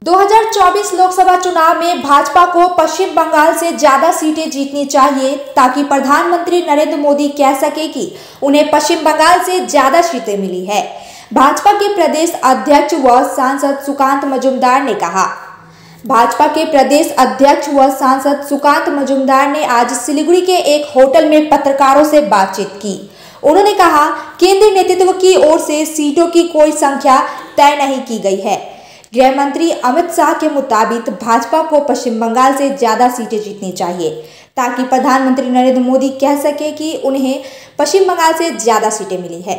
2024 लोकसभा चुनाव में भाजपा को पश्चिम बंगाल से ज्यादा सीटें जीतनी चाहिए ताकि प्रधानमंत्री नरेंद्र मोदी कह सके कि उन्हें पश्चिम बंगाल से ज्यादा सीटें मिली है। भाजपा के प्रदेश अध्यक्ष व सांसद सुकांत मजूमदार ने कहा। भाजपा के प्रदेश अध्यक्ष व सांसद सुकांत मजूमदार ने आज सिलीगुड़ी के एक होटल में पत्रकारों से बातचीत की। उन्होंने कहा, केंद्रीय नेतृत्व की ओर से सीटों की कोई संख्या तय नहीं की गई है। गृह मंत्री अमित शाह के मुताबिक भाजपा को पश्चिम बंगाल से ज्यादा सीटें जीतनी चाहिए ताकि प्रधानमंत्री नरेंद्र मोदी कह सके कि उन्हें पश्चिम बंगाल से ज्यादा सीटें मिली है।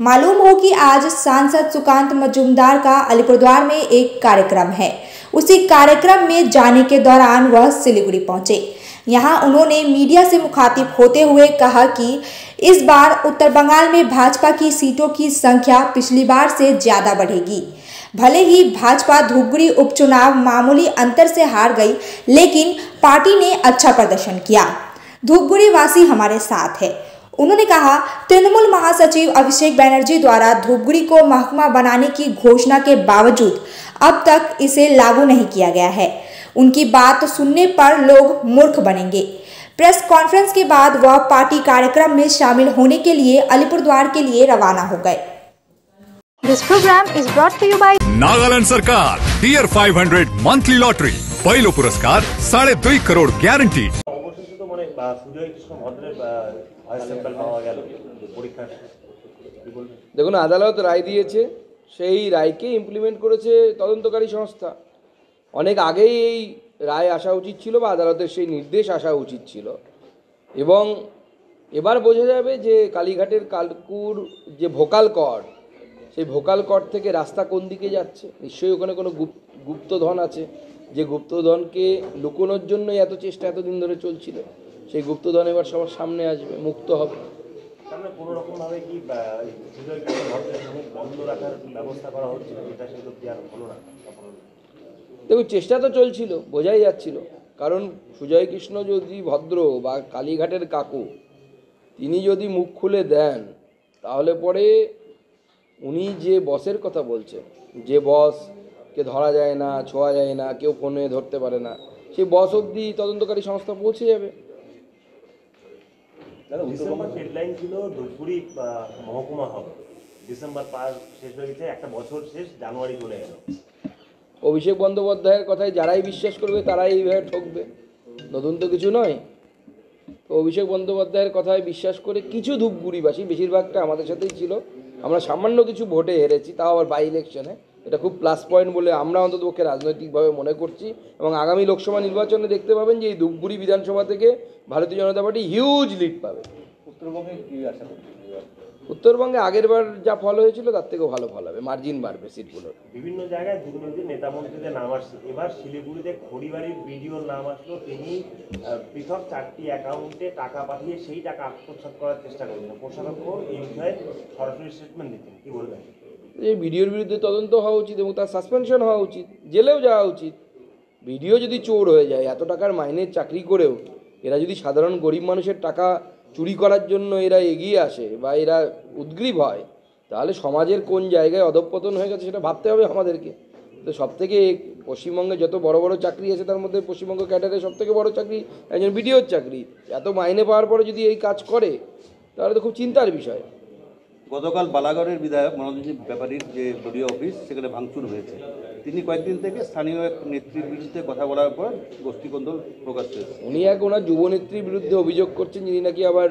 मालूम हो कि आज सांसद सुकांत मजूमदार का अलीपुरद्वार में एक कार्यक्रम है। उसी कार्यक्रम में जाने के दौरान वह सिलीगुड़ी पहुंचे। यहां उन्होंने मीडिया से मुखातिब होते हुए कहा कि इस बार उत्तर बंगाल में भाजपा की सीटों की संख्या पिछली बार से ज्यादा बढ़ेगी। भले ही भाजपा धूपगुड़ी उपचुनाव मामूली अंतर से हार गई, लेकिन पार्टी ने अच्छा प्रदर्शन किया। धूपगुड़ी वासी हमारे साथ है। उन्होंने कहा, तृणमूल महासचिव अभिषेक बनर्जी द्वारा धूपगुड़ी को महकमा बनाने की घोषणा के बावजूद अब तक इसे लागू नहीं किया गया है। उनकी बात सुनने पर लोग मूर्ख बनेंगे। प्रेस कॉन्फ्रेंस के बाद वह पार्टी कार्यक्रम में शामिल होने के लिए अलीपुरद्वार के लिए रवाना हो गए। This program is brought to you by Nagaland सरकार टियर 500 मंथली लॉटरी पहिलो पुरस्कार 2.5 करोड़ ग्यारंटी। দেখুন, আদালত রায় দিয়েছে, সেই রায়কে ইমপ্লিমেন্ট করেছে তদন্তকারী সংস্থা। অনেক আগেই এই রায় আসা উচিত ছিল বা আদালতের সেই নির্দেশ আসা উচিত ছিল। এবং এবার বোঝা যাবে যে কালীঘাটের কালকুর যে ভোকাল কর্ড, সেই ভোকাল কর্ড থেকে রাস্তা কোন দিকে যাচ্ছে। নিশ্চয়ই ওখানে কোনো গুপ্তধন আছে, যে গুপ্তধনকে লুকোনোর জন্যই এত চেষ্টা এতদিন ধরে চলছিল। সেই গুপ্তধন এবার সবার সামনে আসবে, মুক্ত হবে। দেখুন, চেষ্টা তো চলছিল, বোঝাই যাচ্ছিল। কারণ সুজয় কৃষ্ণ যদি ভদ্র বা কালীঘাটের কাকু তিনি যদি মুখ খুলে দেন, তাহলে পরে উনি যে বসের কথা বলছেন, যে বসকে ধরা যায় না, ছোঁয়া যায় না, কেউ ফোনে ধরতে পারে না, সেই বস অবধি তদন্তকারী সংস্থা পৌঁছে যাবে। ডিসেম্বর ডেডলাইন ছিল ধূপগুড়ি মহকুমা হবে, ডিসেম্বর পার শেষ হয়ে গেছে, একটা বছর শেষ, জানুয়ারি চলে গেল। অভিষেক বন্দ্যোপাধ্যায়ের কথায় যারাই বিশ্বাস করবে তারাই এইভাবে ঠকবে, নতুন তো কিছু নয়। তো অভিষেক বন্দ্যোপাধ্যায়ের কথায় বিশ্বাস করে কিছু ধূপগুড়িবাসী, বেশিরভাগটা আমাদের সাথেই ছিল, আমরা সামান্য কিছু ভোটে হেরেছি, তাও আবার বাই ইলেকশনে, এটা খুব প্লাস পয়েন্ট বলে আমরা অন্ততপক্ষে রাজনৈতিকভাবে মনে করছি। এবং আগামী লোকসভা নির্বাচনে দেখতে পাবেন যে এই ধূপগুড়ি বিধানসভা থেকে ভারতীয় জনতা পার্টি হিউজ লিড পাবে। উত্তরবঙ্গে কি আশা করছেন? উত্তরবঙ্গে আগের বার যা ফল হয়েছিল তার থেকেও ভালো ফল হবে, মার্জিন বাড়বে সিটগুলোর। বিভিন্ন জায়গায় দুর্নীতির নেতামন্ত্রীদের নাম আসছে। এবার শিলিগুড়িতে খড়িবাড়ির ভিডিওর নাম আসলো, তিনি পৃথক 4টি অ্যাকাউন্টে টাকা পাঠিয়ে সেই টাকা আত্মসাৎ করার চেষ্টা করছেন। প্রশাসক এই বিষয়ে সরাসরি স্টেটমেন্ট দিচ্ছেন, কি বলবেন? এই ভিডিওর বিরুদ্ধে তদন্ত হওয়া উচিত এবং তার সাসপেনশন হওয়া উচিত, জেলেও যাওয়া উচিত। ভিডিও যদি চোর হয়ে যায়, এত টাকার মাইনের চাকরি করেও এরা যদি সাধারণ গরিব মানুষের টাকা চুরি করার জন্য এরা এগিয়ে আসে বা এরা উদ্গ্রীব হয়, তাহলে সমাজের কোন জায়গায় অধঃপতন হয়ে গেছে সেটা ভাবতে হবে আমাদেরকে। তো সবথেকে পশ্চিমবঙ্গে যত বড় বড় চাকরি আছে তার মধ্যে পশ্চিমবঙ্গ ক্যাডারের সবথেকে বড় চাকরি একজন বিডিওর চাকরি। এত মাইনে পাওয়ার পরে যদি এই কাজ করে তাহলে তো খুব চিন্তার বিষয়। গতকাল বালাগড়ের বিধায়ক মনোরঞ্জন ব্যাপারীর যে দলীয় অফিস, সেখানে ভাঙচুর হয়েছে। তিনি কয়েকদিন থেকে স্থানীয় এক নেত্রীর বিরুদ্ধে কথা বলার পর গোষ্ঠীকন্দল প্রকাশ পেয়েছে। উনি এক ওনার যুবনেত্রীর বিরুদ্ধে অভিযোগ করছেন, যিনি নাকি আবার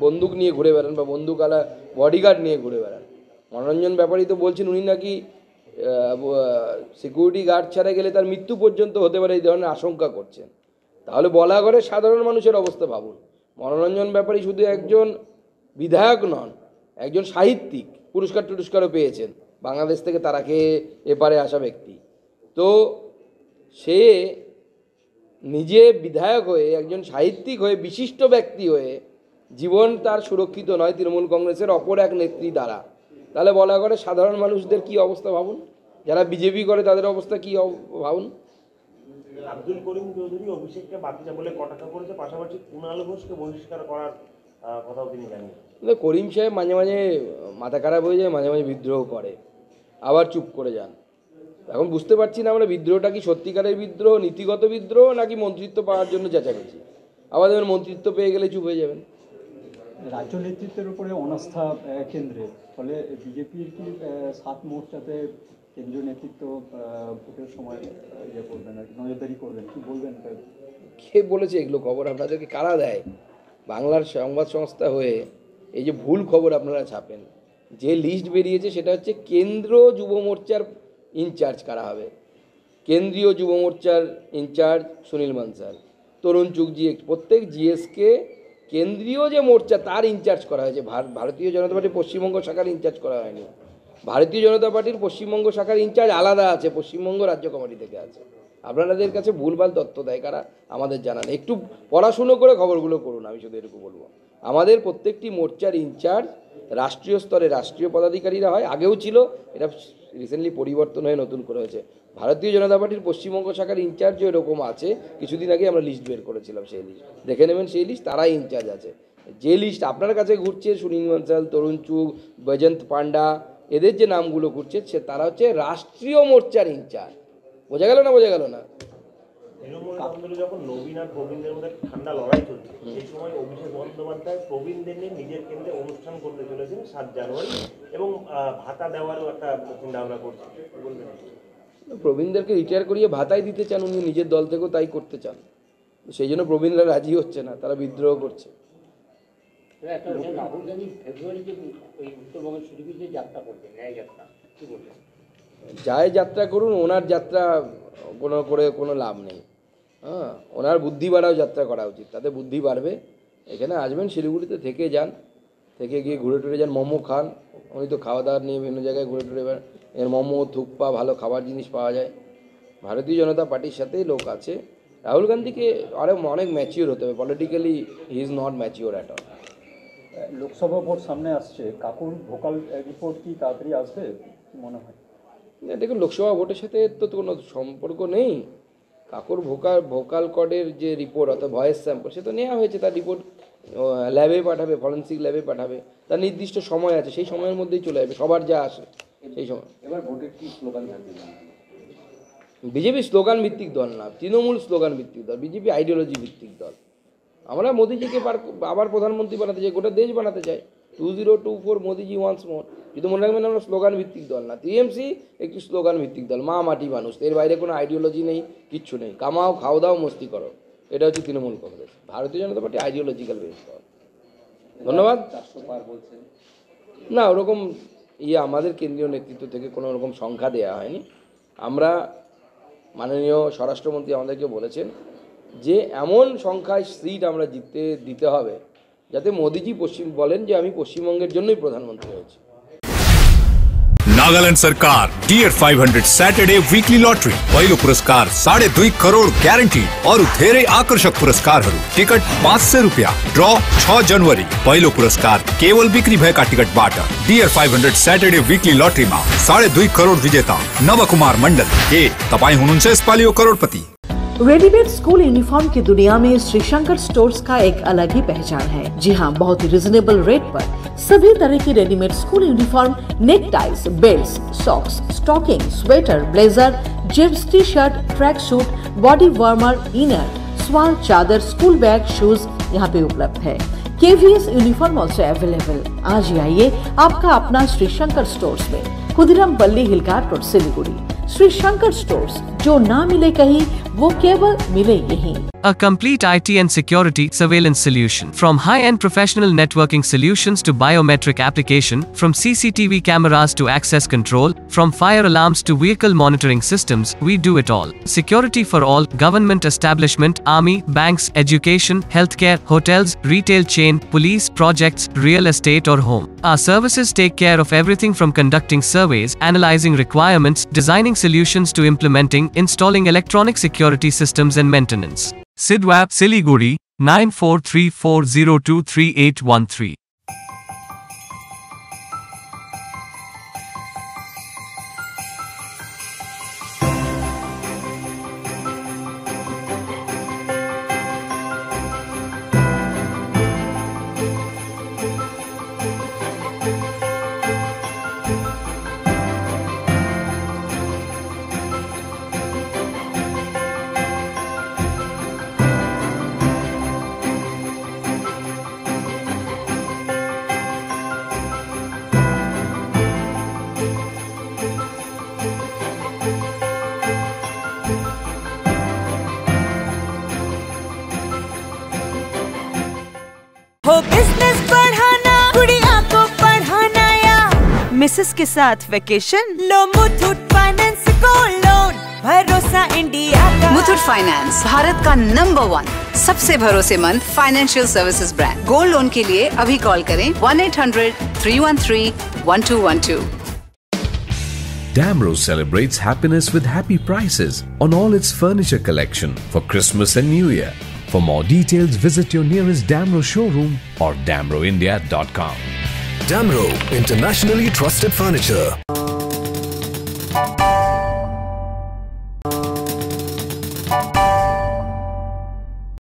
বন্দুক নিয়ে ঘুরে বেড়ান বা বন্দুকালা বডিগার্ড নিয়ে ঘুরে বেড়ান। মনোরঞ্জন ব্যাপারী তো বলছেন উনি নাকি সিকিউরিটি গার্ড ছাড়া গেলে তার মৃত্যু পর্যন্ত হতে পারে, এই ধরনের আশঙ্কা করছেন। তাহলে বলাগড়ে সাধারণ মানুষের অবস্থা ভাবুন। মনোরঞ্জন ব্যাপারী শুধু একজন বিধায়ক নন, একজন সাহিত্যিক, পুরস্কারও পেয়েছেন, বাংলাদেশ থেকে তারা খেয়ে এপারে আসা ব্যক্তি। তো সে নিজে বিধায়ক হয়ে, একজন সাহিত্যিক হয়ে, বিশিষ্ট ব্যক্তি হয়ে জীবন তার সুরক্ষিত নয় তৃণমূল কংগ্রেসের অপর এক নেত্রী দ্বারা। তাহলে বলা করে সাধারণ মানুষদের কি অবস্থা ভাবুন, যারা বিজেপি করে তাদের অবস্থা কি ভাবুন। আব্দুল করিম চৌধুরী অভিষেককে বাতিজা বলে কটাক্ষ করেছে, পাশাপাশি কুণাল ঘোষকে বহিষ্কার করার কথাও তিনি জানিয়েছেন। করিম সাহেব মাঝে মাঝে মাথা খারাপ হয়ে যায়, মাঝে মাঝে বিদ্রোহ করে, আবার চুপ করে যান। এখন বুঝতে পারছি না আমরা বিদ্রোহটা কি সত্যিকারের বিদ্রোহ, নীতিগত বিদ্রোহ, নাকি মন্ত্রিত্ব পাওয়ার জন্য চেঁচামেচি। আবার যেমন মন্ত্রিত্ব পেয়ে গেলে চুপ হয়ে যাবেন। রাজ্য নেতৃত্বের উপরে অনাস্থা কেন্দ্রে, ফলে বিজেপির কি 7 মোর্চাতে কেন্দ্রীয় নেতৃত্ব ভোটের সময় ইয়ে করবেন আর কি, নজরদারি করবেন, কি বলবেন? কে বলেছে এগুলো খবর? আপনাদেরকে কারা দেয়? বাংলার সংবাদ সংস্থা হয়ে এই যে ভুল খবর আপনারা ছাপেন। যে লিস্ট বেরিয়েছে সেটা হচ্ছে কেন্দ্র যুব মোর্চার ইনচার্জ কারা হবে। কেন্দ্রীয় যুব মোর্চার ইনচার্জ সুনীল মানসাল, তরুণ চুগজি, প্রত্যেক জিএসকে কেন্দ্রীয় যে মোর্চা তার ইনচার্জ করা হয়েছে। ভারতীয় জনতা পার্টির পশ্চিমবঙ্গ শাখার ইনচার্জ করা হয়নি। ভারতীয় জনতা পার্টির পশ্চিমবঙ্গ শাখার ইনচার্জ আলাদা আছে, পশ্চিমবঙ্গ রাজ্য কমিটি থেকে আছে। আপনাদের কাছে ভুলভাল তথ্য দেয় কারা আমাদের জানান। একটু পড়াশুনো করে খবরগুলো করুন, আমি শুধু এটুকু বলবো। আমাদের প্রত্যেকটি মোর্চার ইনচার্জ রাষ্ট্রীয় স্তরে রাষ্ট্রীয় পদাধিকারীরা হয়, আগেও ছিল, এটা রিসেন্টলি পরিবর্তন হয়ে নতুন করে হয়েছে। ভারতীয় জনতা পার্টির পশ্চিমবঙ্গ শাখার ইনচার্জও এরকম আছে। কিছুদিন আগে আমরা লিস্ট বের করেছিলাম, সেই লিস্ট দেখে নেবেন। সেই লিস্ট তারাই ইনচার্জ আছে। যে লিস্ট আপনার কাছে ঘুরছে, সুনীল বানসাল, তরুণ চুগ, বৈজয়ন্ত পান্ডা, এদের যে নামগুলো ঘুরছে তারা হচ্ছে রাষ্ট্রীয় মোর্চার ইনচার্জ। বোঝা গেল না? বোঝা গেল না? তৃণমূল আন্দোলনে যখন নবীন আর প্রবীণদের মধ্যে ঠান্ডা লড়াই চলছে, সেই সময় অভিষেক বন্দ্যোপাধ্যায় প্রবীণদের নিয়ে নিজের কেন্দ্রে অনুষ্ঠান করতে চলেছেন 7 জানুয়ারি, এবং ভাতা দেওয়ারও একটা চিন্তা ভাবনা করছে। বলবেন? প্রবীণদেরকে রিটায়ার করিয়ে ভাতাই দিতে চান উনি, নিজের দল থেকেও তাই করতে চান। সেই জন্য প্রবীণরা রাজি হচ্ছে না, তারা বিদ্রোহ করছে। রাহুল গান্ধী ফেব্রুয়ারিতে ওই উত্তরবঙ্গের শিলিগুড়িতে যাত্রা করবেন, ন্যায় যাত্রা, কি বলবেন? যায় যাত্রা করুন, ওনার যাত্রা কোনো লাভ নেই। হ্যাঁ, ওনার বুদ্ধি বাড়াও যাত্রা করা উচিত, তাতে বুদ্ধি বাড়বে। এখানে আসবেন, শিলিগুড়িতে থেকে যান, থেকে গিয়ে ঘুরে টুরে যান, মোমো খান। উনি তো খাওয়া দাওয়ার নিয়ে বিভিন্ন জায়গায় ঘুরে টুরে বেড়ান। এর মোমো, থুপ্পা, ভালো খাবার জিনিস পাওয়া যায়। ভারতীয় জনতা পার্টির সাথেই লোক আছে। রাহুল গান্ধীকে আরও অনেক ম্যাচিওর হতে হবে। Politically he is not mature at all. Lok Sabha vote সামনে আসছে, কাকুর ভোকাল রিপোর্ট কি তাড়াতাড়ি আসবে মনে হয়? দেখুন, লোকসভা ভোটের সাথে তো কোনো সম্পর্ক নেই। কাকুর ভোকাল কর্ডের যে রিপোর্ট, অর্থাৎ ভয়েস স্যাম্পল, সে তো নেওয়া হয়েছে। তার রিপোর্ট ল্যাবে পাঠাবে, ফরেন্সিক ল্যাবে পাঠাবে। তার নির্দিষ্ট সময় আছে, সেই সময়ের মধ্যেই চলে যাবে, সবার যা আসে সেই সময়। এবার ভোটের কি স্লোগান থাকবে? বিজেপি স্লোগান ভিত্তিক দল না, তৃণমূল স্লোগান ভিত্তিক দল। বিজেপি আইডিওলজি ভিত্তিক দল। আমরা মোদিজিকে আবার প্রধানমন্ত্রী বানাতে চাই, গোটা দেশ বানাতে চাই। 2024 মোদিজি ওয়ান্স মোর। কিন্তু মনে রাখবেন, আমরা স্লোগান ভিত্তিক দল না। টিএমসি একটি স্লোগান ভিত্তিক দল, মা মাটি মানুষ। এর বাইরে কোনো আইডিওলজি নেই, কিচ্ছু নেই। কামাও, খাও দাও, মস্তি করো, এটা হচ্ছে তৃণমূল কংগ্রেস। ভারতীয় জনতা পার্টি আইডিওলজিক্যাল বেস দল। ধন্যবাদ। 400 পার বলছেন না, ওরকম আমাদের কেন্দ্রীয় নেতৃত্ব থেকে কোনো রকম সংখ্যা দেওয়া হয়নি। আমরা মাননীয় স্বরাষ্ট্রমন্ত্রী আমাদেরকে বলেছেন যে এমন সংখ্যায় সিট আমরা দিতে হবে যাতে মোদিজি বলেন যে আমি পশ্চিমবঙ্গের জন্যই প্রধানমন্ত্রী হয়েছি। नागालैंड सरकार टीयर 500 सैटरडे वीकली लॉटरी पहिलो पुरस्कार 2.5 करोड़ ग्यारंटी और धेरै आकर्षक पुरस्कार। टिकट 500 रुपया। ड्रॉ 6 जनवरी। पहिलो पुरस्कार केवल बिक्री भएका टिकटबाट। टीयर 500 सैटरडे वीकली लॉटरी में 2.5 करोड़ विजेता नवकुमार मंडल। के तपाई हुनुहुन्छ यसपालिको करोड़पति? रेडीमेड स्कूल यूनिफॉर्म की दुनिया में श्री शंकर स्टोर्स का एक अलग ही पहचान है। जी हाँ, बहुत ही रिजनेबल रेट पर सभी तरह की readymade school uniform, neck ties, belt, socks, stocking, sweater, blazer, jeans, T shirt, track suit, body warmer, inner, shawl, चादर, स्कूल बैग, शूज यहाँ पे उपलब्ध है। KVS uniform also available. आज ही आइए आपका अपना श्री शंकर स्टोर्स में, खुदीराम पल्ली हिलघाट रोड, सिलीगुड़ी। श्री शंकर स्टोर्स, जो ना मिले कहीं वो केवल मिले यहीं। A complete IT and security surveillance solution. From high-end professional networking solutions to biometric application, from CCTV cameras to access control, from fire alarms to vehicle monitoring systems, we do it all. Security for all, government establishment, army, banks, education, healthcare, hotels, retail chain, police, projects, real estate or home. Our services take care of everything from conducting surveys, analyzing requirements, designing solutions to implementing, installing electronic security systems and maintenance. Sidwap, Siliguri, 9434023813. Services के साथ vacation लो Muthoot finance gold loan, भरोसा India का। Muthoot finance Bharat का number 1 सबसे भरोसेमंद financial services brand. Gold loan के लिए अभी कॉल करें 1-800-313-1212। Damro celebrates happiness with happy prices on all its furniture collection for Christmas and New Year. For more details, visit your nearest Damro showroom or damroindia.com. Damro, internationally trusted furniture.